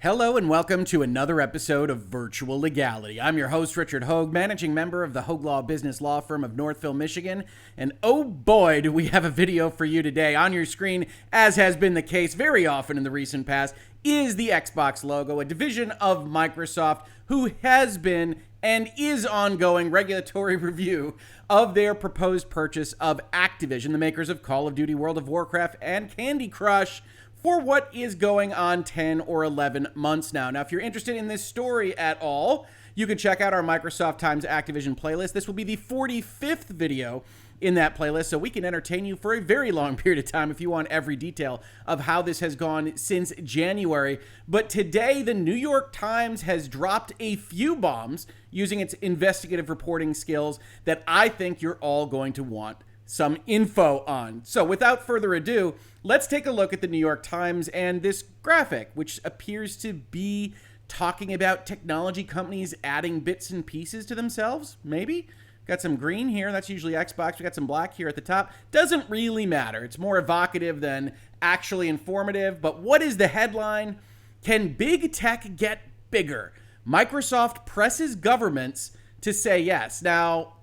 Hello and welcome to another episode of Virtual Legality. I'm your host, Richard Hoeg, managing member of the Hoeg Law business law firm of Northville, Michigan. And oh boy, do we have a video for you today. On your screen, as has been the case very often in the recent past, is the Xbox logo, a division of Microsoft who has been and is ongoing regulatory review of their proposed purchase of Activision, the makers of Call of Duty, World of Warcraft, and Candy Crush, for what is going on 10 or 11 months now. Now, if you're interested in this story at all, you can check out our Microsoft times Activision playlist. This will be the 45th video in that playlist, so we can entertain you for a very long period of time if you want every detail of how this has gone since January. But today, the New York Times has dropped a few bombs using its investigative reporting skills that I think you're all going to want some info on. So without further ado, let's take a look at the New York Times and this graphic, which appears to be talking about technology companies adding bits and pieces to themselves, maybe? Got some green here, that's usually Xbox. We got some black here at the top. Doesn't really matter. It's more evocative than actually informative. But what is the headline? Can big tech get bigger? Microsoft presses governments to say yes. Now,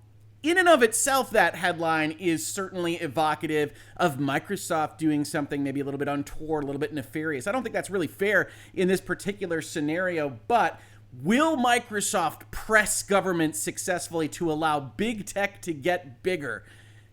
in and of itself, that headline is certainly evocative of Microsoft doing something maybe a little bit untoward, a little bit nefarious. I don't think that's really fair in this particular scenario, but will Microsoft press governments successfully to allow big tech to get bigger?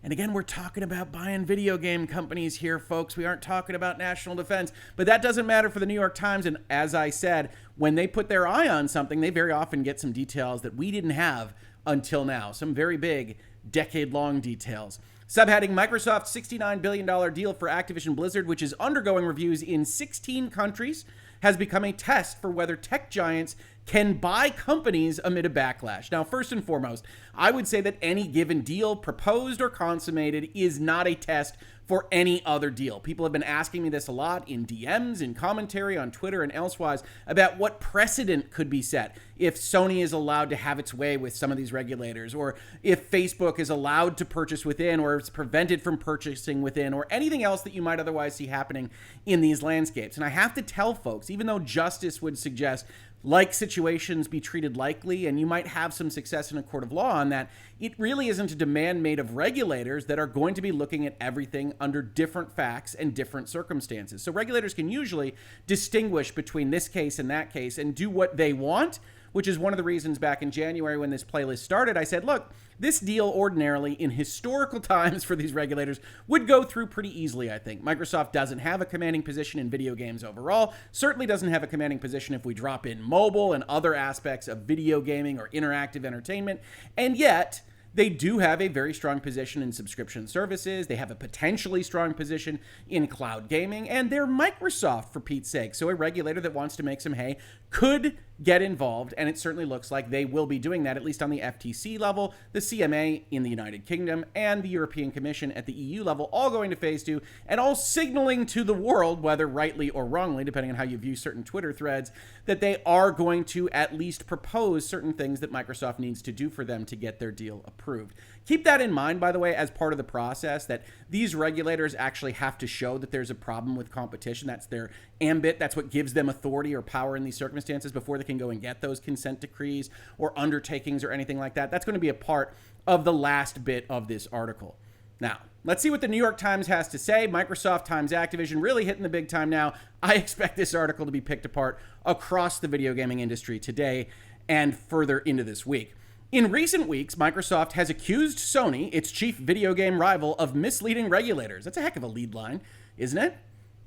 And again, we're talking about buying video game companies here, folks. We aren't talking about national defense, but that doesn't matter for the New York Times. And as I said, when they put their eye on something, they very often get some details that we didn't have until now. Some very big, decade-long details. Subheading, Microsoft's $69 billion deal for Activision Blizzard, which is undergoing reviews in 16 countries, has become a test for whether tech giants can buy companies amid a backlash. Now, first and foremost, I would say that any given deal proposed or consummated is not a test for any other deal. People have been asking me this a lot in DMs, in commentary on Twitter and elsewise about what precedent could be set if Sony is allowed to have its way with some of these regulators, or if Facebook is allowed to purchase within, or is prevented from purchasing within, or anything else that you might otherwise see happening in these landscapes. And I have to tell folks, even though justice would suggest like situations be treated likely, and you might have some success in a court of law on that, it really isn't a demand made of regulators that are going to be looking at everything under different facts and different circumstances. So regulators can usually distinguish between this case and that case and do what they want, which is one of the reasons back in January when this playlist started, I said, look, this deal ordinarily in historical times for these regulators would go through pretty easily, I think. Microsoft doesn't have a commanding position in video games overall, certainly doesn't have a commanding position if we drop in mobile and other aspects of video gaming or interactive entertainment, and yet they do have a very strong position in subscription services. They have a potentially strong position in cloud gaming, and they're Microsoft, for Pete's sake. So a regulator that wants to make some hay could get involved, and it certainly looks like they will be doing that, at least on the FTC level, the CMA in the United Kingdom, and the European Commission at the EU level, all going to phase 2, and all signaling to the world, whether rightly or wrongly, depending on how you view certain Twitter threads, that they are going to at least propose certain things that Microsoft needs to do for them to get their deal approved. Keep that in mind, by the way, as part of the process, that these regulators actually have to show that there's a problem with competition. That's their ambit. That's what gives them authority or power in these circumstances before they can go and get those consent decrees or undertakings or anything like that. That's going to be a part of the last bit of this article. Now, let's see what the New York Times has to say. Microsoft times Activision really hitting the big time now. I expect this article to be picked apart across the video gaming industry today and further into this week. In recent weeks, Microsoft has accused Sony, its chief video game rival, of misleading regulators. That's a heck of a lead line, isn't it?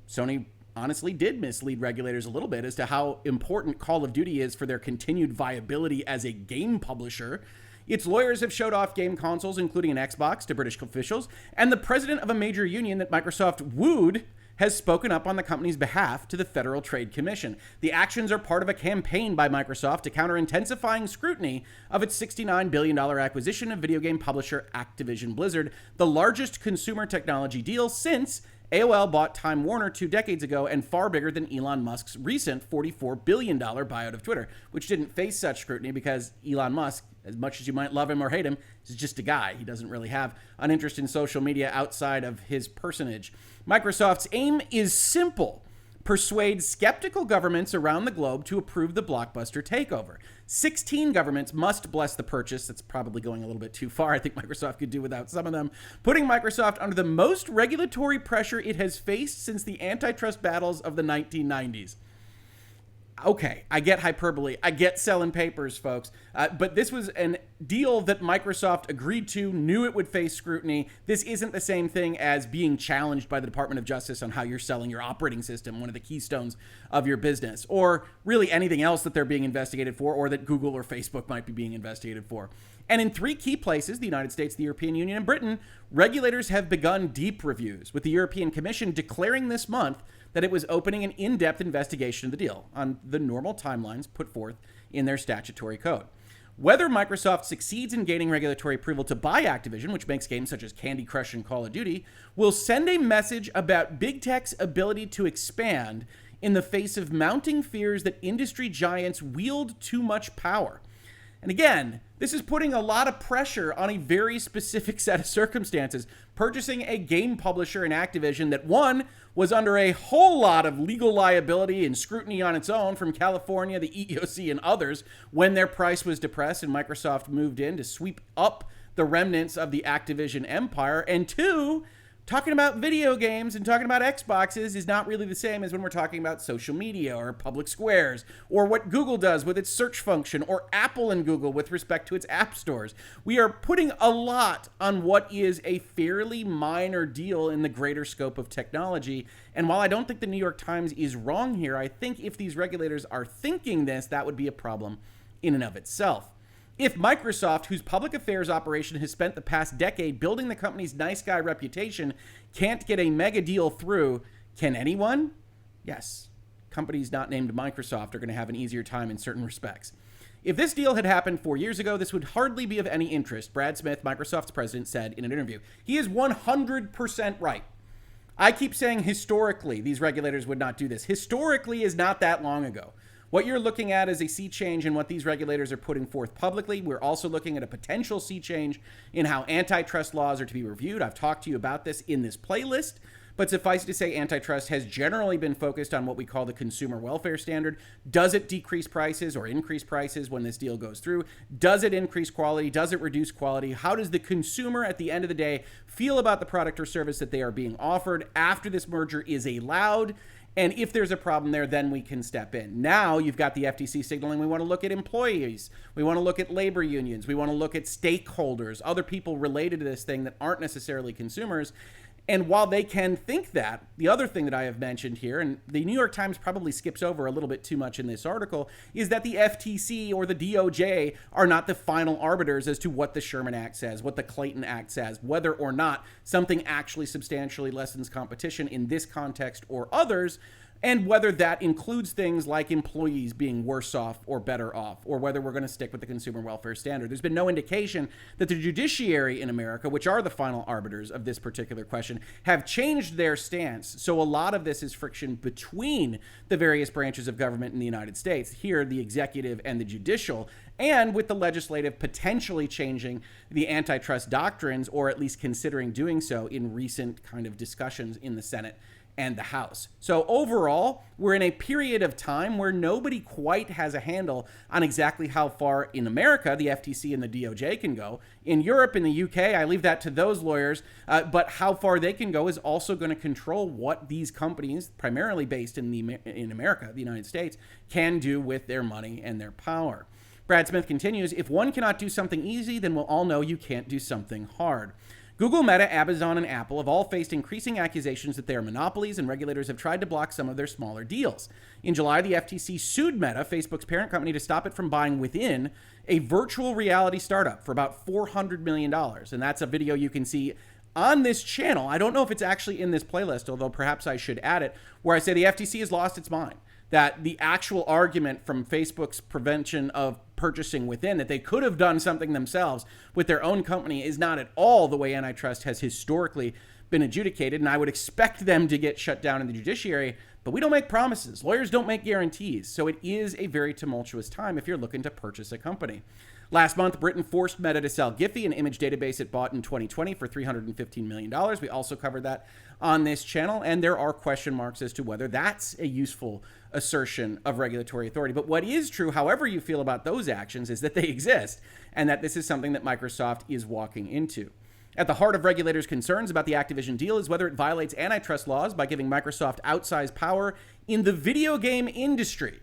Sony honestly did mislead regulators a little bit as to how important Call of Duty is for their continued viability as a game publisher. Its lawyers have showed off game consoles, including an Xbox, to British officials, and the president of a major union that Microsoft wooed has spoken up on the company's behalf to the Federal Trade Commission. The actions are part of a campaign by Microsoft to counter intensifying scrutiny of its $69 billion acquisition of video game publisher Activision Blizzard, the largest consumer technology deal since AOL bought Time Warner 2 decades ago, and far bigger than Elon Musk's recent $44 billion buyout of Twitter, which didn't face such scrutiny because Elon Musk, as much as you might love him or hate him, is just a guy. He doesn't really have an interest in social media outside of his personage. Microsoft's aim is simple: persuade skeptical governments around the globe to approve the blockbuster takeover. 16 governments must bless the purchase. That's probably going a little bit too far. I think Microsoft could do without some of them, putting Microsoft under the most regulatory pressure it has faced since the antitrust battles of the 1990s. Okay, I get hyperbole. I get selling papers, folks. But this was a deal that Microsoft agreed to, knew it would face scrutiny. This isn't the same thing as being challenged by the Department of Justice on how you're selling your operating system, one of the keystones of your business, or really anything else that they're being investigated for, or that Google or Facebook might be being investigated for. And in 3 key places, the United States, the European Union, and Britain, regulators have begun deep reviews, with the European Commission declaring this month that it was opening an in-depth investigation of the deal on the normal timelines put forth in their statutory code. Whether Microsoft succeeds in gaining regulatory approval to buy Activision, which makes games such as Candy Crush and Call of Duty, will send a message about big tech's ability to expand in the face of mounting fears that industry giants wield too much power. And again, this is putting a lot of pressure on a very specific set of circumstances. Purchasing a game publisher in Activision that, one, was under a whole lot of legal liability and scrutiny on its own from California, the EEOC, and others when their price was depressed and Microsoft moved in to sweep up the remnants of the Activision empire. And 2, talking about video games and talking about Xboxes is not really the same as when we're talking about social media or public squares or what Google does with its search function or Apple and Google with respect to its app stores. We are putting a lot on what is a fairly minor deal in the greater scope of technology. And while I don't think the New York Times is wrong here, I think if these regulators are thinking this, that would be a problem in and of itself. If Microsoft, whose public affairs operation has spent the past decade building the company's nice guy reputation, can't get a mega deal through, can anyone? Yes. Companies not named Microsoft are going to have an easier time in certain respects. If this deal had happened 4 years ago, this would hardly be of any interest, Brad Smith, Microsoft's president, said in an interview. He is 100% right. I keep saying historically these regulators would not do this. Historically is not that long ago. What you're looking at is a sea change in what these regulators are putting forth publicly. We're also looking at a potential sea change in how antitrust laws are to be reviewed. I've talked to you about this in this playlist, but suffice to say antitrust has generally been focused on what we call the consumer welfare standard. Does it decrease prices or increase prices when this deal goes through? Does it increase quality? Does it reduce quality? How does the consumer at the end of the day feel about the product or service that they are being offered after this merger is allowed? And if there's a problem there, then we can step in. Now you've got the FTC signaling we want to look at employees. We want to look at labor unions. We want to look at stakeholders, other people related to this thing that aren't necessarily consumers. And while they can think that, the other thing that I have mentioned here, and the New York Times probably skips over a little bit too much in this article, is that the FTC or the DOJ are not the final arbiters as to what the Sherman Act says, what the Clayton Act says, whether or not something actually substantially lessens competition in this context or others, and whether that includes things like employees being worse off or better off, or whether we're going to stick with the consumer welfare standard. There's been no indication that the judiciary in America, which are the final arbiters of this particular question, have changed their stance. So a lot of this is friction between the various branches of government in the United States, here the executive and the judicial, and with the legislative potentially changing the antitrust doctrines, or at least considering doing so in recent kind of discussions in the Senate and the House. So overall, we're in a period of time where nobody quite has a handle on exactly how far in America the FTC and the DOJ can go. In Europe, in the UK, I leave that to those lawyers, but how far they can go is also going to control what these companies, primarily based in America, the United States, can do with their money and their power. Brad Smith continues, if one cannot do something easy, then we'll all know you can't do something hard. Google, Meta, Amazon, and Apple have all faced increasing accusations that they are monopolies, and regulators have tried to block some of their smaller deals. In July, the FTC sued Meta, Facebook's parent company, to stop it from buying Within, a virtual reality startup, for about $400 million. And that's a video you can see on this channel. I don't know if it's actually in this playlist, although perhaps I should add it, where I say the FTC has lost its mind. That the actual argument from Facebook's prevention of purchasing Within, that they could have done something themselves with their own company, is not at all the way antitrust has historically been adjudicated. And I would expect them to get shut down in the judiciary, But we don't make promises. Lawyers don't make guarantees. So it is a very tumultuous time if you're looking to purchase a company. Last month, Britain forced Meta to sell Giphy, an image database it bought in 2020 for $315 million. We also covered that on this channel, and there are question marks as to whether that's a useful assertion of regulatory authority. But what is true, however you feel about those actions, is that they exist, and that this is something that Microsoft is walking into. At the heart of regulators' concerns about the Activision deal is whether it violates antitrust laws by giving Microsoft outsized power in the video game industry.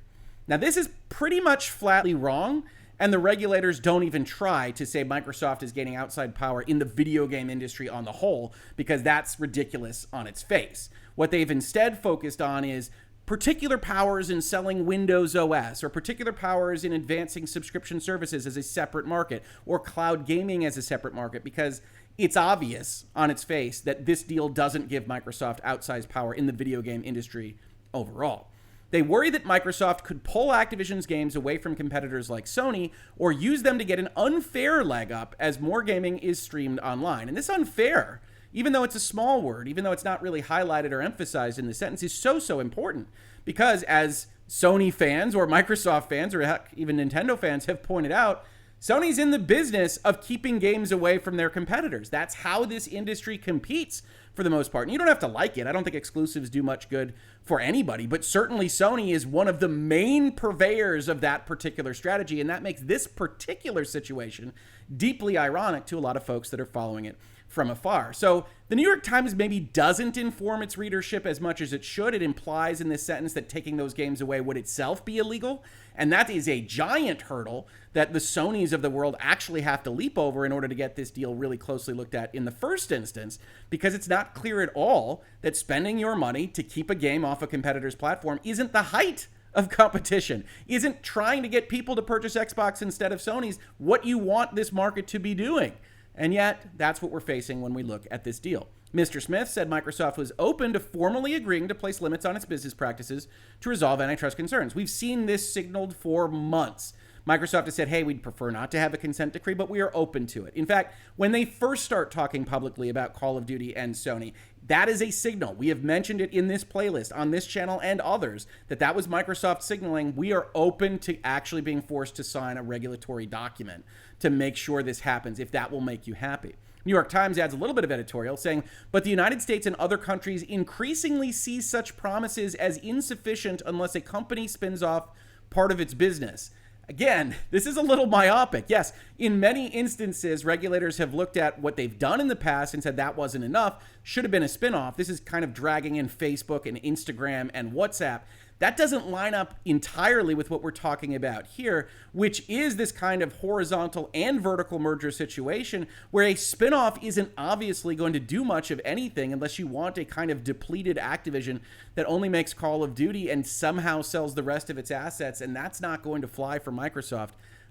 Now, this is pretty much flatly wrong, and the regulators don't even try to say Microsoft is gaining outside power in the video game industry on the whole, because that's ridiculous on its face. What they've instead focused on is particular powers in selling Windows OS, or particular powers in advancing subscription services as a separate market, or cloud gaming as a separate market, because it's obvious on its face that this deal doesn't give Microsoft outsized power in the video game industry overall. They worry that Microsoft could pull Activision's games away from competitors like Sony, or use them to get an unfair leg up as more gaming is streamed online. And this unfair, even though it's a small word, even though it's not really highlighted or emphasized in the sentence, is so important. Because as Sony fans or Microsoft fans, or heck, even Nintendo fans have pointed out, Sony's in the business of keeping games away from their competitors. That's how this industry competes for the most part. And you don't have to like it. I don't think exclusives do much good for anybody, but certainly Sony is one of the main purveyors of that particular strategy, and that makes this particular situation deeply ironic to a lot of folks that are following it from afar. So the New York Times maybe doesn't inform its readership as much as it should. It implies in this sentence that taking those games away would itself be illegal, and that is a giant hurdle that the Sonys of the world actually have to leap over in order to get this deal really closely looked at in the first instance, because it's not clear at all that spending your money to keep a game off a competitor's platform isn't the height of competition, isn't trying to get people to purchase Xbox instead of Sony's what you want this market to be doing. And yet, that's what we're facing when we look at this deal. Mr. Smith said Microsoft was open to formally agreeing to place limits on its business practices to resolve antitrust concerns. We've seen this signaled for months. Microsoft has said, hey, we'd prefer not to have a consent decree, but we are open to it. In fact, when they first start talking publicly about Call of Duty and Sony, that is a signal. We have mentioned it in this playlist, on this channel and others, that was Microsoft signaling we are open to actually being forced to sign a regulatory document to make sure this happens, if that will make you happy. New York Times adds a little bit of editorial saying, but the United States and other countries increasingly see such promises as insufficient unless a company spins off part of its business. Again, this is a little myopic. Yes, in many instances, regulators have looked at what they've done in the past and said that wasn't enough, should have been a spinoff. This is kind of dragging in Facebook and Instagram and WhatsApp. That doesn't line up entirely with what we're talking about here, which is this kind of horizontal and vertical merger situation where a spinoff isn't obviously going to do much of anything unless you want a kind of depleted Activision that only makes Call of Duty and somehow sells the rest of its assets, and that's not going to fly for Microsoft,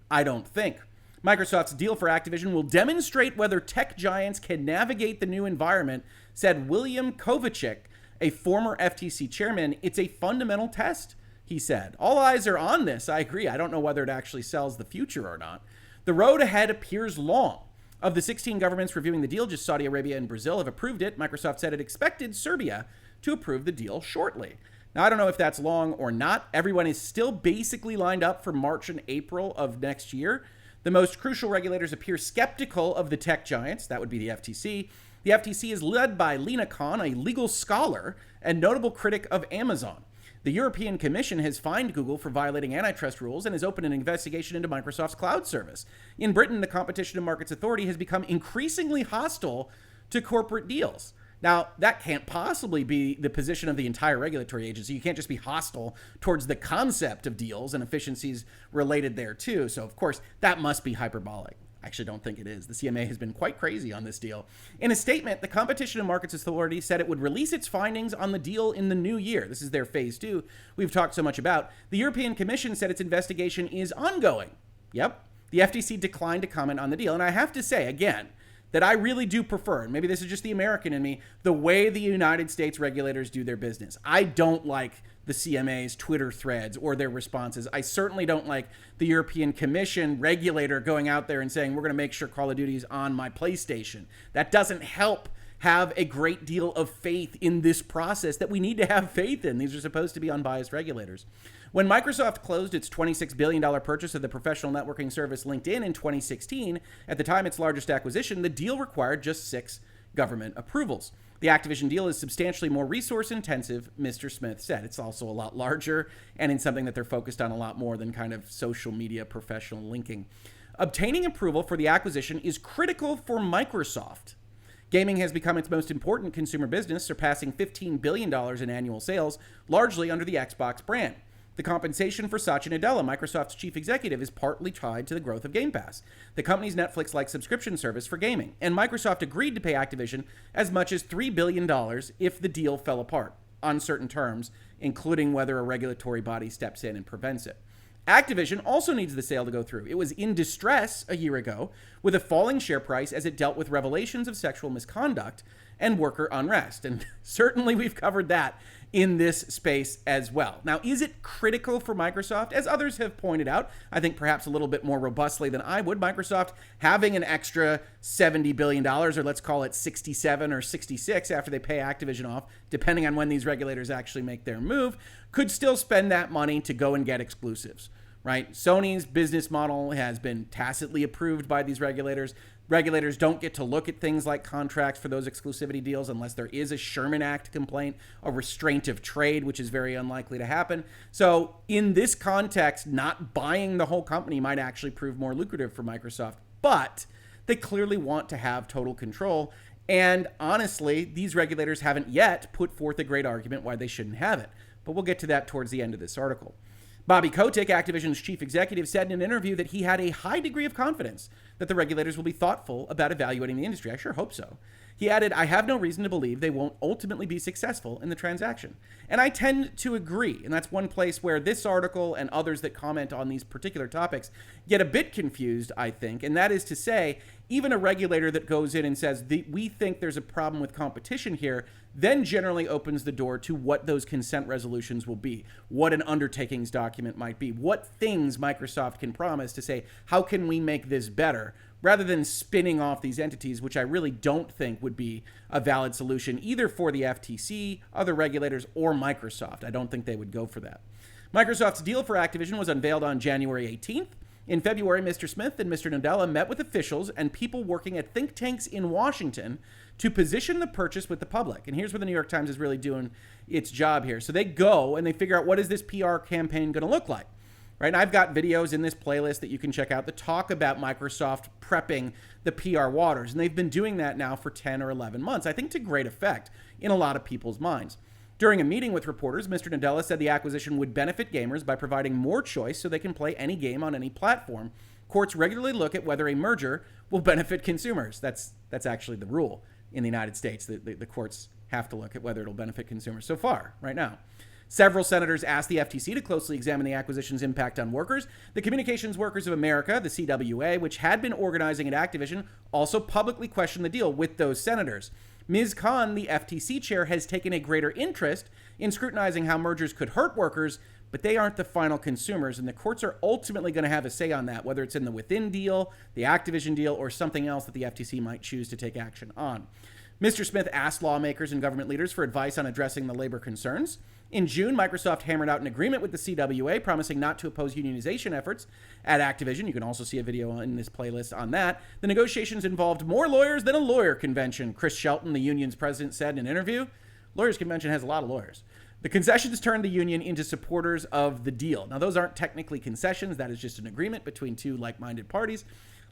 I don't think. Microsoft's deal for Activision will demonstrate whether tech giants can navigate the new environment, said William Kovacic, a former FTC chairman. It's a fundamental test, he said. All eyes are on this. I agree. I don't know whether it actually sells the future or not. The road ahead appears long. Of the 16 governments reviewing the deal, just Saudi Arabia and Brazil have approved it. Microsoft said it expected Serbia to approve the deal shortly. Now, I don't know if that's long or not. Everyone is still basically lined up for March and April of next year. The most crucial regulators appear skeptical of the tech giants. That would be the FTC. The FTC is led by Lena Khan, a legal scholar and notable critic of Amazon. The European Commission has fined Google for violating antitrust rules and has opened an investigation into Microsoft's cloud service. In Britain, the Competition and Markets Authority has become increasingly hostile to corporate deals. Now, that can't possibly be the position of the entire regulatory agency. You can't just be hostile towards the concept of deals and efficiencies related thereto. So, of course, that must be hyperbolic. I actually don't think it is. The CMA has been quite crazy on this deal. In a statement, the Competition and Markets Authority said it would release its findings on the deal in the new year. This is their phase 2 we've talked so much about. The European Commission said its investigation is ongoing. Yep. The FTC declined to comment on the deal. And I have to say, again, that I really do prefer, and maybe this is just the American in me, the way the United States regulators do their business. I don't like the CMA's Twitter threads or their responses. I certainly don't like the European Commission regulator going out there and saying, we're going to make sure Call of Duty is on my PlayStation. That doesn't help have a great deal of faith in this process that we need to have faith in. These are supposed to be unbiased regulators. When Microsoft closed its $26 billion purchase of the professional networking service LinkedIn in 2016, at the time its largest acquisition, the deal required just 6 government approvals. The Activision deal is substantially more resource-intensive, Mr. Smith said. It's also a lot larger and in something that they're focused on a lot more than kind of social media professional linking. Obtaining approval for the acquisition is critical for Microsoft. Gaming has become its most important consumer business, surpassing $15 billion in annual sales, largely under the Xbox brand. The compensation for Satya Nadella, Microsoft's chief executive, is partly tied to the growth of Game Pass, the company's Netflix-like subscription service for gaming. And Microsoft agreed to pay Activision as much as $3 billion if the deal fell apart, on certain terms, including whether a regulatory body steps in and prevents it. Activision also needs the sale to go through. It was in distress a year ago with a falling share price as it dealt with revelations of sexual misconduct and worker unrest. And certainly we've covered that in this space as well. Now, is it critical for Microsoft? As others have pointed out, I think perhaps a little bit more robustly than I would, Microsoft having an extra $70 billion, or let's call it 67 or 66 after they pay Activision off, depending on when these regulators actually make their move, could still spend that money to go and get exclusives, right? Sony's business model has been tacitly approved by these regulators. Regulators don't get to look at things like contracts for those exclusivity deals unless there is a Sherman Act complaint, a restraint of trade, which is very unlikely to happen. So in this context, not buying the whole company might actually prove more lucrative for Microsoft, but they clearly want to have total control. And honestly, these regulators haven't yet put forth a great argument why they shouldn't have it. But we'll get to that towards the end of this article. Bobby Kotick, Activision's chief executive, said in an interview that he had a high degree of confidence that the regulators will be thoughtful about evaluating the industry. I sure hope so. He added, "I have no reason to believe they won't ultimately be successful in the transaction." And I tend to agree. And that's one place where this article and others that comment on these particular topics get a bit confused, I think. And that is to say, even a regulator that goes in and says, we think there's a problem with competition here, then generally opens the door to what those consent resolutions will be, what an undertakings document might be, what things Microsoft can promise to say, how can we make this better, rather than spinning off these entities, which I really don't think would be a valid solution either for the FTC, other regulators, or Microsoft. I don't think they would go for that. Microsoft's deal for Activision was unveiled on January 18th. In February, Mr. Smith and Mr. Nadella met with officials and people working at think tanks in Washington to position the purchase with the public. And here's where the New York Times is really doing its job here. So they go and they figure out, what is this PR campaign going to look like? Right? And I've got videos in this playlist that you can check out that talk about Microsoft prepping the PR waters. And they've been doing that now for 10 or 11 months, I think to great effect in a lot of people's minds. During a meeting with reporters, Mr. Nadella said the acquisition would benefit gamers by providing more choice so they can play any game on any platform. Courts regularly look at whether a merger will benefit consumers. That's actually the rule in the United States. The courts have to look at whether it'll benefit consumers so far, right now. Several senators asked the FTC to closely examine the acquisition's impact on workers. The Communications Workers of America, the CWA, which had been organizing at Activision, also publicly questioned the deal with those senators. Ms. Khan, the FTC chair, has taken a greater interest in scrutinizing how mergers could hurt workers, but they aren't the final consumers, and the courts are ultimately going to have a say on that, whether it's in the Within deal, the Activision deal, or something else that the FTC might choose to take action on. Mr. Smith asked lawmakers and government leaders for advice on addressing the labor concerns. In June, Microsoft hammered out an agreement with the CWA, promising not to oppose unionization efforts at Activision. You can also see a video in this playlist on that. The negotiations involved more lawyers than a lawyer convention, Chris Shelton, the union's president, said in an interview. Lawyers convention has a lot of lawyers. The concessions turned the union into supporters of the deal. Now, those aren't technically concessions. That is just an agreement between two like-minded parties.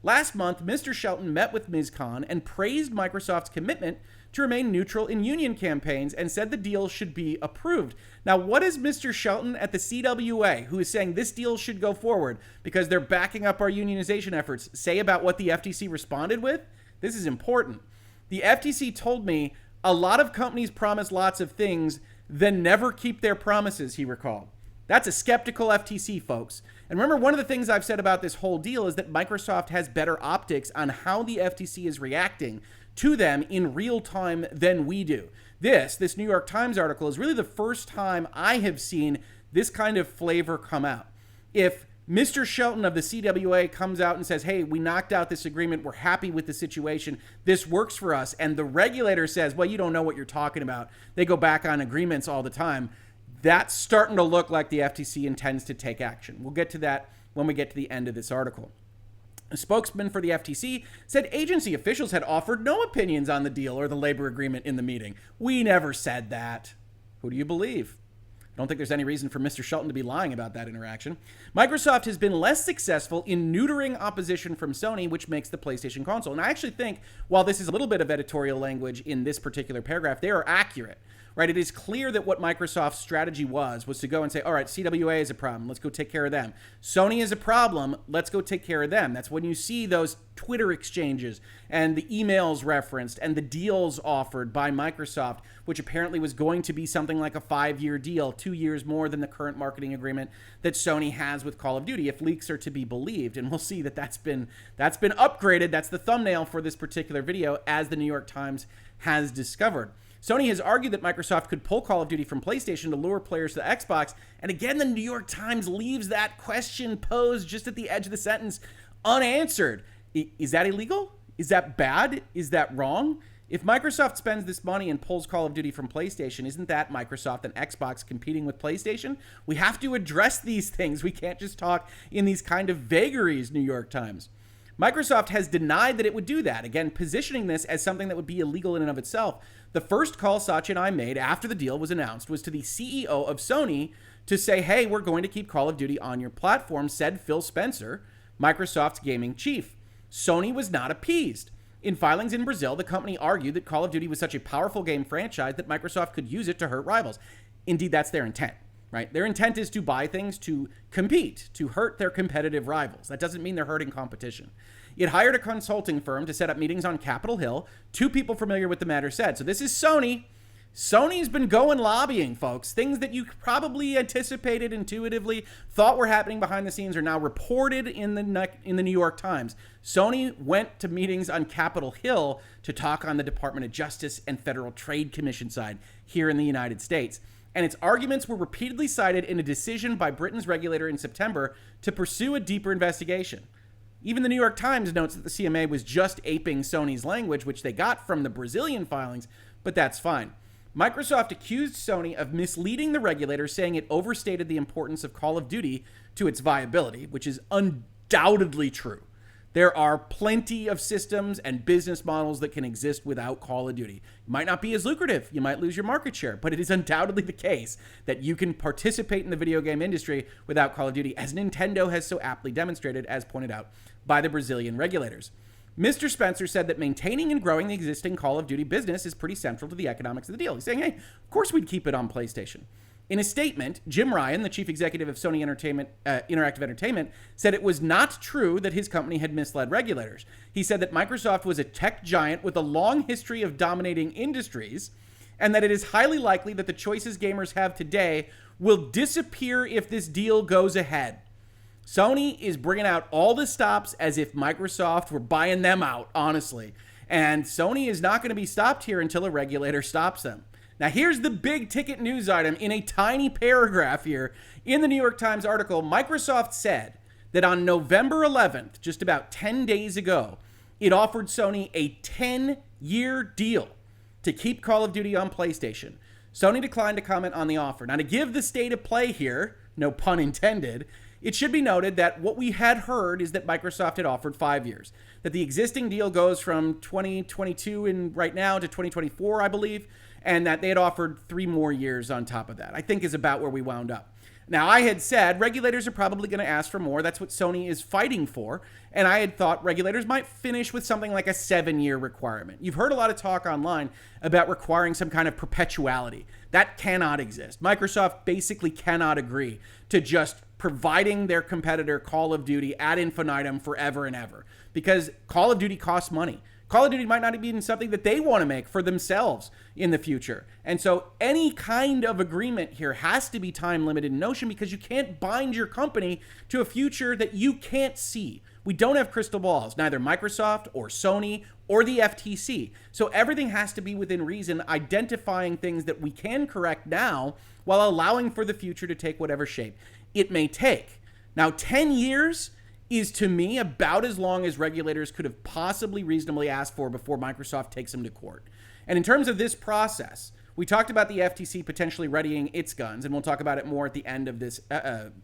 Last month, Mr. Shelton met with Ms. Khan and praised Microsoft's commitment to remain neutral in union campaigns and said the deal should be approved. Now, what is Mr. Shelton at the CWA, who is saying this deal should go forward because they're backing up our unionization efforts, say about what the FTC responded with? This is important. The FTC told me a lot of companies promise lots of things, then never keep their promises, he recalled. That's a skeptical FTC, folks. And remember, one of the things I've said about this whole deal is that Microsoft has better optics on how the FTC is reacting to them in real time than we do. This New York Times article is really the first time I have seen this kind of flavor come out. If Mr. Shelton of the CWA comes out and says, hey, we knocked out this agreement. We're happy with the situation. This works for us. And the regulator says, well, you don't know what you're talking about. They go back on agreements all the time. That's starting to look like the FTC intends to take action. We'll get to that when we get to the end of this article. A spokesman for the FTC said agency officials had offered no opinions on the deal or the labor agreement in the meeting. We never said that. Who do you believe? I don't think there's any reason for Mr. Shelton to be lying about that interaction. Microsoft has been less successful in neutering opposition from Sony, which makes the PlayStation console. And I actually think, while this is a little bit of editorial language in this particular paragraph, they are accurate, right? It is clear that what Microsoft's strategy was to go and say, all right, CWA is a problem. Let's go take care of them. Sony is a problem. Let's go take care of them. That's when you see those Twitter exchanges and the emails referenced and the deals offered by Microsoft, which apparently was going to be something like a 5-year deal, 2 years more than the current marketing agreement that Sony has with Call of Duty, if leaks are to be believed. And we'll see that that's been upgraded. That's the thumbnail for this particular video, as the New York Times has discovered. Sony has argued that Microsoft could pull Call of Duty from PlayStation to lure players to the Xbox. And again, the New York Times leaves that question posed just at the edge of the sentence unanswered. Is that illegal? Is that bad? Is that wrong? If Microsoft spends this money and pulls Call of Duty from PlayStation, isn't that Microsoft and Xbox competing with PlayStation? We have to address these things. We can't just talk in these kind of vagaries, New York Times. Microsoft has denied that it would do that, again, positioning this as something that would be illegal in and of itself. The first call Satya and I made after the deal was announced was to the CEO of Sony to say, hey, we're going to keep Call of Duty on your platform, said Phil Spencer, Microsoft's gaming chief. Sony was not appeased. In filings in Brazil, the company argued that Call of Duty was such a powerful game franchise that Microsoft could use it to hurt rivals. Indeed, that's their intent, right? Their intent is to buy things to compete, to hurt their competitive rivals. That doesn't mean they're hurting competition. It hired a consulting firm to set up meetings on Capitol Hill. 2 people familiar with the matter said. So this is Sony. Sony's been going lobbying, folks. Things that you probably anticipated intuitively, thought were happening behind the scenes, are now reported in the New York Times. Sony went to meetings on Capitol Hill to talk on the Department of Justice and Federal Trade Commission side here in the United States. And its arguments were repeatedly cited in a decision by Britain's regulator in September to pursue a deeper investigation. Even the New York Times notes that the CMA was just aping Sony's language, which they got from the Brazilian filings, but that's fine. Microsoft accused Sony of misleading the regulator, saying it overstated the importance of Call of Duty to its viability, which is undoubtedly true. There are plenty of systems and business models that can exist without Call of Duty. It might not be as lucrative. You might lose your market share, but it is undoubtedly the case that you can participate in the video game industry without Call of Duty, as Nintendo has so aptly demonstrated, as pointed out by the Brazilian regulators. Mr. Spencer said that maintaining and growing the existing Call of Duty business is pretty central to the economics of the deal. He's saying, hey, of course we'd keep it on PlayStation. In a statement, Jim Ryan, the chief executive of Sony Interactive Entertainment, said it was not true that his company had misled regulators. He said that Microsoft was a tech giant with a long history of dominating industries, and that it is highly likely that the choices gamers have today will disappear if this deal goes ahead. Sony is bringing out all the stops as if Microsoft were buying them out, honestly. And Sony is not going to be stopped here until a regulator stops them. Now, here's the big ticket news item in a tiny paragraph here. In the New York Times article, Microsoft said that on November 11th, just about 10 days ago, it offered Sony a 10-year deal to keep Call of Duty on PlayStation. Sony declined to comment on the offer. Now, to give the state of play here, no pun intended, it should be noted that what we had heard is that Microsoft had offered 5 years, that the existing deal goes from 2022 and right now to 2024, I believe, and that they had offered 3 more years on top of that, I think is about where we wound up. Now, I had said regulators are probably going to ask for more. That's what Sony is fighting for. And I had thought regulators might finish with something like a 7-year requirement. You've heard a lot of talk online about requiring some kind of perpetuality. That cannot exist. Microsoft basically cannot agree to just providing their competitor Call of Duty ad infinitum forever and ever, because Call of Duty costs money. Call of Duty might not be even something that they want to make for themselves in the future. And so any kind of agreement here has to be time limited in notion, because you can't bind your company to a future that you can't see. We don't have crystal balls, neither Microsoft or Sony or the FTC. So everything has to be within reason, identifying things that we can correct now while allowing for the future to take whatever shape it may take. Now, 10 years is, to me, about as long as regulators could have possibly reasonably asked for before Microsoft takes them to court. And in terms of this process, we talked about the FTC potentially readying its guns, and we'll talk about it more at the end of this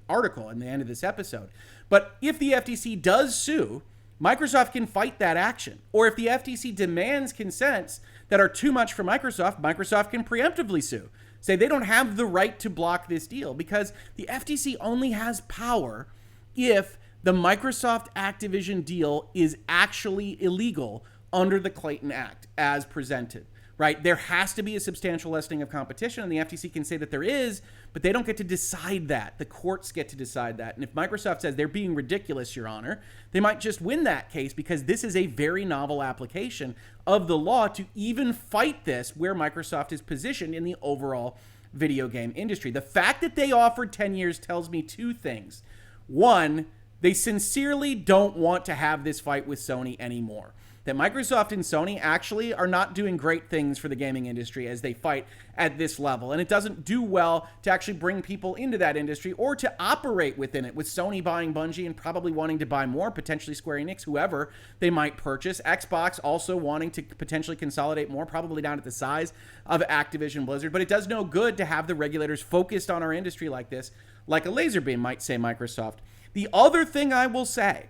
article and the end of this episode. But if the FTC does sue, Microsoft can fight that action. Or if the FTC demands consents that are too much for Microsoft, Microsoft can preemptively sue. Say they don't have the right to block this deal because the FTC only has power if the Microsoft Activision deal is actually illegal under the Clayton Act as presented, right? There has to be a substantial lessening of competition, and the FTC can say that there is, but they don't get to decide that. The courts get to decide that. And if Microsoft says they're being ridiculous, Your Honor, they might just win that case because this is a very novel application of the law to even fight this where Microsoft is positioned in the overall video game industry. The fact that they offered 10 years tells me two things. One, they sincerely don't want to have this fight with Sony anymore. That Microsoft and Sony actually are not doing great things for the gaming industry as they fight at this level. And it doesn't do well to actually bring people into that industry or to operate within it, with Sony buying Bungie and probably wanting to buy more, potentially Square Enix, whoever they might purchase. Xbox also wanting to potentially consolidate more, probably down at the size of Activision Blizzard. But it does no good to have the regulators focused on our industry like this, like a laser beam, might say Microsoft. The other thing I will say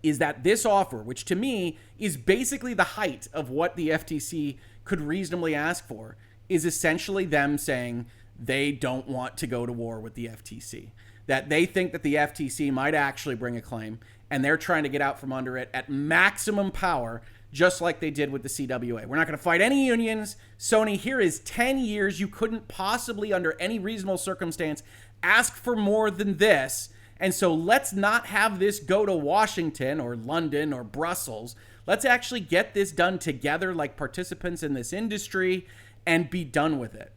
is that this offer, which to me is basically the height of what the FTC could reasonably ask for, is essentially them saying they don't want to go to war with the FTC. That they think that the FTC might actually bring a claim, and they're trying to get out from under it at maximum power, just like they did with the CWA. We're not going to fight any unions. Sony, here is 10 years. You couldn't possibly, under any reasonable circumstance, ask for more than this. And so let's not have this go to Washington or London or Brussels. Let's actually get this done together like participants in this industry and be done with it.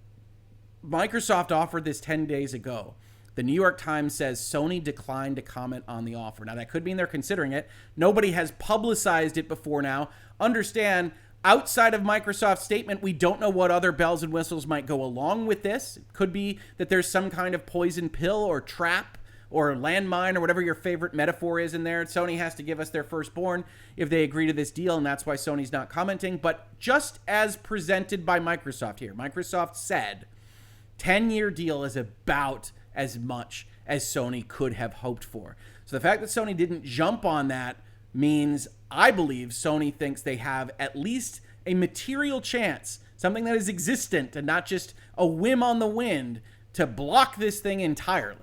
Microsoft offered this 10 days ago. The New York Times says Sony declined to comment on the offer. Now, that could mean they're considering it. Nobody has publicized it before now. Understand, outside of Microsoft's statement, we don't know what other bells and whistles might go along with this. It could be that there's some kind of poison pill or trap or landmine or whatever your favorite metaphor is in there. Sony has to give us their firstborn if they agree to this deal, and that's why Sony's not commenting. But just as presented by Microsoft here, Microsoft said 10-year deal is about as much as Sony could have hoped for. So the fact that Sony didn't jump on that means, I believe, Sony thinks they have at least a material chance, something that is existent and not just a whim on the wind, to block this thing entirely.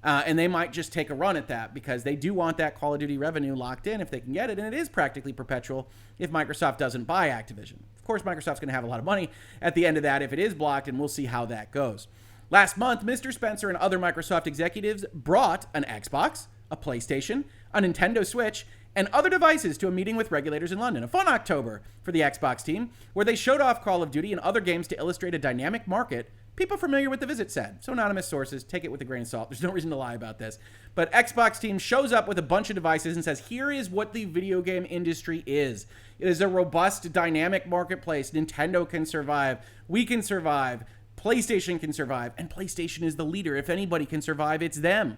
And they might just take a run at that because they do want that Call of Duty revenue locked in if they can get it. And it is practically perpetual if Microsoft doesn't buy Activision. Of course, Microsoft's going to have a lot of money at the end of that if it is blocked, and we'll see how that goes. Last month, Mr. Spencer and other Microsoft executives brought an Xbox, a PlayStation, a Nintendo Switch, and other devices to a meeting with regulators in London. A fun October for the Xbox team, where they showed off Call of Duty and other games to illustrate a dynamic market. People familiar with the visit said. So anonymous sources, take it with a grain of salt. There's no reason to lie about this. But Xbox team shows up with a bunch of devices and says, here is what the video game industry is. It is a robust, dynamic marketplace. Nintendo can survive. We can survive. PlayStation can survive. And PlayStation is the leader. If anybody can survive, it's them.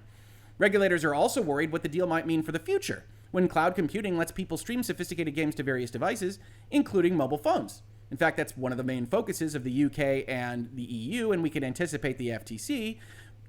Regulators are also worried what the deal might mean for the future, when cloud computing lets people stream sophisticated games to various devices, including mobile phones. In fact, that's one of the main focuses of the UK and the EU, and we can anticipate the FTC,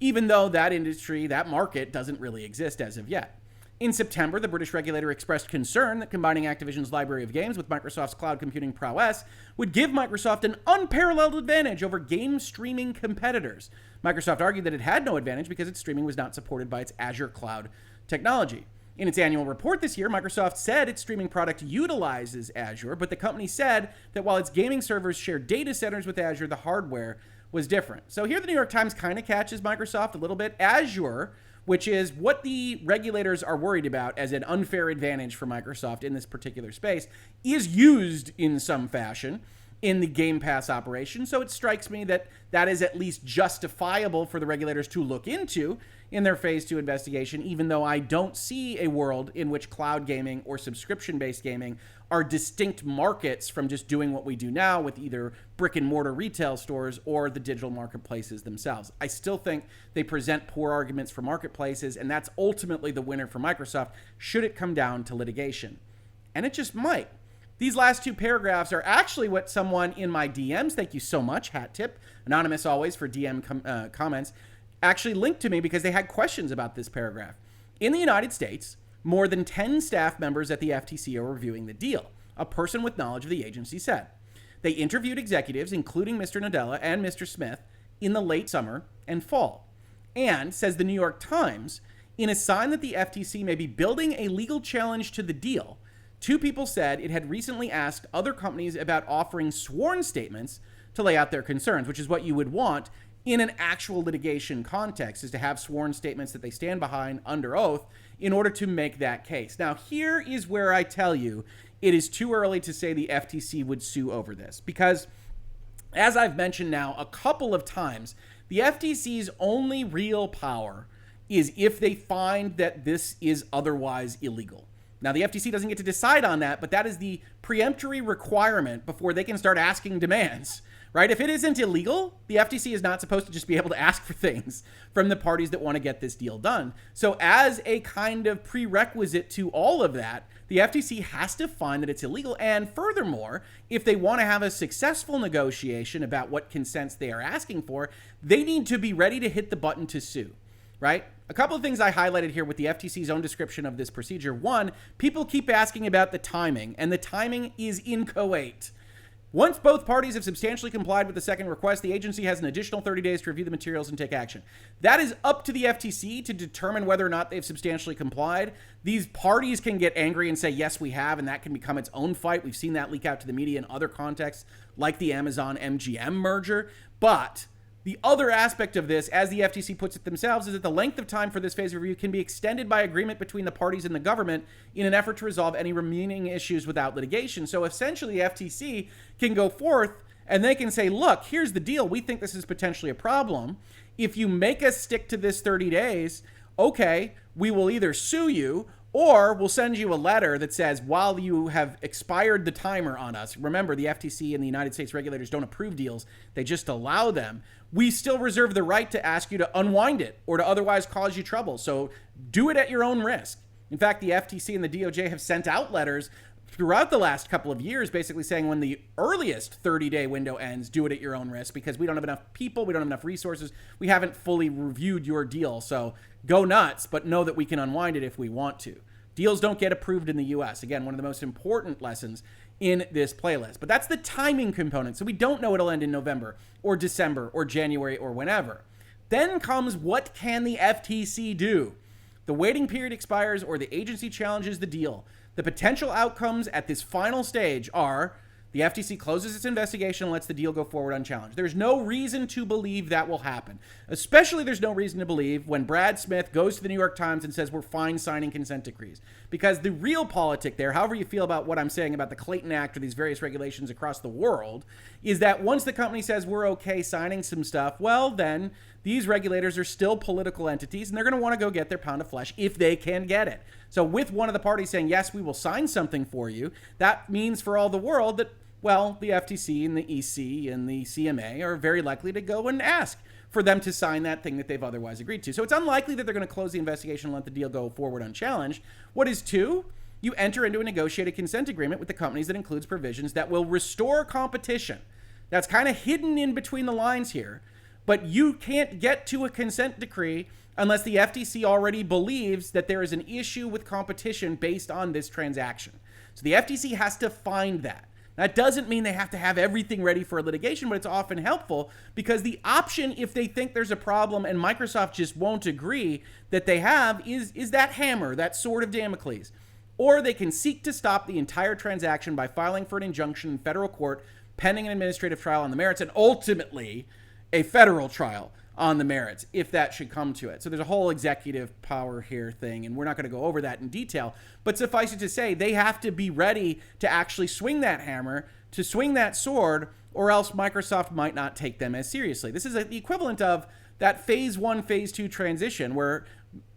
even though that industry, that market, doesn't really exist as of yet. In September, the British regulator expressed concern that combining Activision's library of games with Microsoft's cloud computing prowess would give Microsoft an unparalleled advantage over game streaming competitors. Microsoft argued that it had no advantage because its streaming was not supported by its Azure cloud technology. In its annual report this year, Microsoft said its streaming product utilizes Azure, but the company said that while its gaming servers share data centers with Azure, the hardware was different. So here the New York Times kind of catches Microsoft a little bit. Azure, which is what the regulators are worried about as an unfair advantage for Microsoft in this particular space, is used in some fashion in the Game Pass operation. So it strikes me that that is at least justifiable for the regulators to look into in their phase 2 investigation, even though I don't see a world in which cloud gaming or subscription-based gaming are distinct markets from just doing what we do now with either brick and mortar retail stores or the digital marketplaces themselves. I still think they present poor arguments for marketplaces, and that's ultimately the winner for Microsoft should it come down to litigation. And it just might. These last 2 paragraphs are actually what someone in my DMs, thank you so much, hat tip, anonymous always for DM comments, actually linked to me because they had questions about this paragraph. In the United States, more than 10 staff members at the FTC are reviewing the deal, a person with knowledge of the agency said. They interviewed executives, including Mr. Nadella and Mr. Smith, in the late summer and fall. And, says the New York Times, in a sign that the FTC may be building a legal challenge to the deal, 2 people said it had recently asked other companies about offering sworn statements to lay out their concerns, which is what you would want in an actual litigation context, is to have sworn statements that they stand behind under oath in order to make that case. Now, here is where I tell you it is too early to say the FTC would sue over this, because as I've mentioned now a couple of times, the FTC's only real power is if they find that this is otherwise illegal. Now, the FTC doesn't get to decide on that, but that is the preemptory requirement before they can start asking demands, right? If it isn't illegal, the FTC is not supposed to just be able to ask for things from the parties that want to get this deal done. So as a kind of prerequisite to all of that, the FTC has to find that it's illegal. And furthermore, if they want to have a successful negotiation about what consents they are asking for, they need to be ready to hit the button to sue, right? A couple of things I highlighted here with the FTC's own description of this procedure. One, people keep asking about the timing, and the timing is inchoate. Once both parties have substantially complied with the second request, the agency has an additional 30 days to review the materials and take action. That is up to the FTC to determine whether or not they've substantially complied. These parties can get angry and say, yes, we have, and that can become its own fight. We've seen that leak out to the media in other contexts, like the Amazon MGM merger. But the other aspect of this, as the FTC puts it themselves, is that the length of time for this phase of review can be extended by agreement between the parties and the government in an effort to resolve any remaining issues without litigation. So essentially, the FTC can go forth and they can say, look, here's the deal. We think this is potentially a problem. If you make us stick to this 30 days, okay, we will either sue you or we'll send you a letter that says, while you have expired the timer on us, remember the FTC and the United States regulators don't approve deals, they just allow them. We still reserve the right to ask you to unwind it or to otherwise cause you trouble. So do it at your own risk. In fact, the FTC and the DOJ have sent out letters throughout the last couple of years basically saying when the earliest 30-day window ends, do it at your own risk because we don't have enough people, we don't have enough resources, we haven't fully reviewed your deal. So go nuts, but know that we can unwind it if we want to. Deals don't get approved in the US. Again, one of the most important lessons in this playlist. But that's the timing component. So we don't know it'll end in November or December or January or whenever. Then comes, what can the FTC do? The waiting period expires or the agency challenges the deal. The potential outcomes at this final stage are the FTC closes its investigation and lets the deal go forward unchallenged. There's no reason to believe that will happen. Especially there's no reason to believe when Brad Smith goes to the New York Times and says we're fine signing consent decrees. Because the real politic there, however you feel about what I'm saying about the Clayton Act or these various regulations across the world, is that once the company says we're okay signing some stuff, well then these regulators are still political entities and they're going to want to go get their pound of flesh if they can get it. So with one of the parties saying, yes, we will sign something for you, that means for all the world that, well, the FTC and the EC and the CMA are very likely to go and ask for them to sign that thing that they've otherwise agreed to. So it's unlikely that they're going to close the investigation and let the deal go forward unchallenged. What is two? You enter into a negotiated consent agreement with the companies that includes provisions that will restore competition. That's kind of hidden in between the lines here, but you can't get to a consent decree unless the FTC already believes that there is an issue with competition based on this transaction. So the FTC has to find that. That doesn't mean they have to have everything ready for litigation, but it's often helpful because the option, if they think there's a problem and Microsoft just won't agree that they have, is that hammer, that sword of Damocles. Or they can seek to stop the entire transaction by filing for an injunction in federal court pending an administrative trial on the merits and ultimately a federal trial on the merits, if that should come to it. So there's a whole executive power here thing, and we're not going to go over that in detail. But suffice it to say, they have to be ready to actually swing that hammer to swing that sword, or else Microsoft might not take them as seriously. This is the equivalent of that phase 1, phase 2 transition where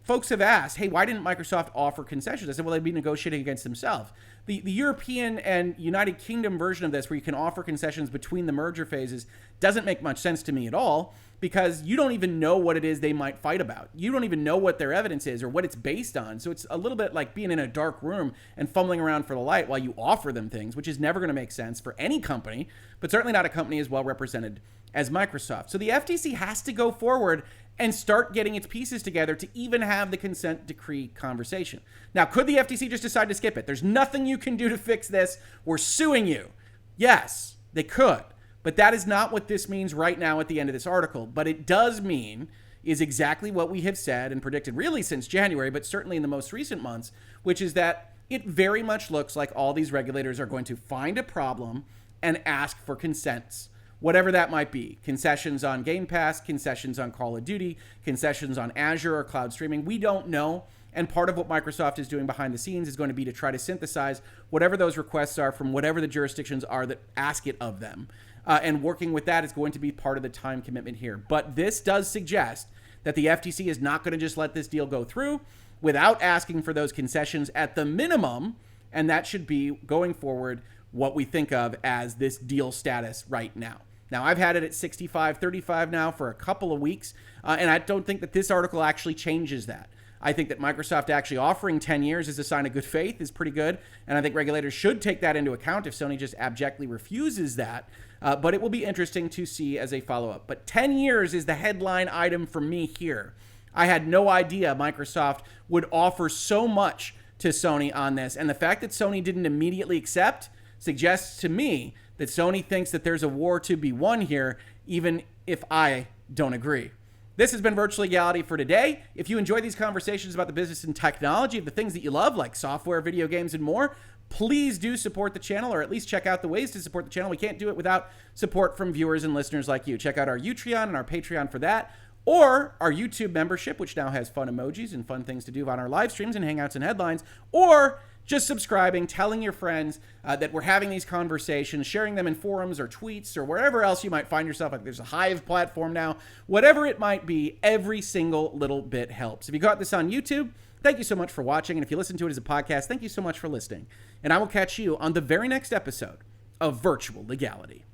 folks have asked, hey, why didn't Microsoft offer concessions? I said, well, they'd be negotiating against themselves. The European and United Kingdom version of this, where you can offer concessions between the merger phases, doesn't make much sense to me at all, because you don't even know what it is they might fight about. You don't even know what their evidence is or what it's based on. So it's a little bit like being in a dark room and fumbling around for the light while you offer them things, which is never going to make sense for any company, but certainly not a company as well represented as Microsoft. So the FTC has to go forward and start getting its pieces together to even have the consent decree conversation. Now, could the FTC just decide to skip it? There's nothing you can do to fix this. We're suing you. Yes, they could. But that is not what this means right now at the end of this article. But it does mean is exactly what we have said and predicted really since January, but certainly in the most recent months, which is that it very much looks like all these regulators are going to find a problem and ask for consents, whatever that might be. Concessions on Game Pass, concessions on Call of Duty, concessions on Azure or cloud streaming. We don't know. And part of what Microsoft is doing behind the scenes is going to be to try to synthesize whatever those requests are from whatever the jurisdictions are that ask it of them. And working with that is going to be part of the time commitment here. But this does suggest that the FTC is not going to just let this deal go through without asking for those concessions at the minimum. And that should be, going forward, what we think of as this deal status right now. Now, I've had it at 65-35 now for a couple of weeks, and I don't think that this article actually changes that. I think that Microsoft actually offering 10 years as a sign of good faith is pretty good, and I think regulators should take that into account if Sony just abjectly refuses that. But it will be interesting to see as a follow-up. But 10 years is the headline item for me here. I had no idea Microsoft would offer so much to Sony on this, and the fact that Sony didn't immediately accept suggests to me that Sony thinks that there's a war to be won here, even if I don't agree. This has been Virtual Legality for today. If you enjoy these conversations about the business and technology, the things that you love, like software, video games, and more, please do support the channel, or at least check out the ways to support the channel. We can't do it without support from viewers and listeners like you. Check out our Utreon and our Patreon for that, or our YouTube membership, which now has fun emojis and fun things to do on our live streams and hangouts and headlines, or just subscribing, telling your friends that we're having these conversations, sharing them in forums or tweets or wherever else you might find yourself. Like there's a Hive platform now. Whatever it might be, every single little bit helps. If you got this on YouTube, thank you so much for watching. And if you listen to it as a podcast, thank you so much for listening. And I will catch you on the very next episode of Virtual Legality.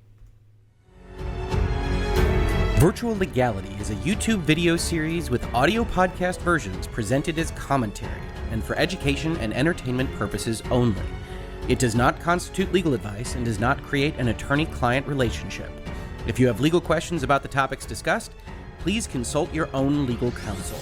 Virtual Legality is a YouTube video series with audio podcast versions presented as commentary and for education and entertainment purposes only. It does not constitute legal advice and does not create an attorney-client relationship. If you have legal questions about the topics discussed, please consult your own legal counsel.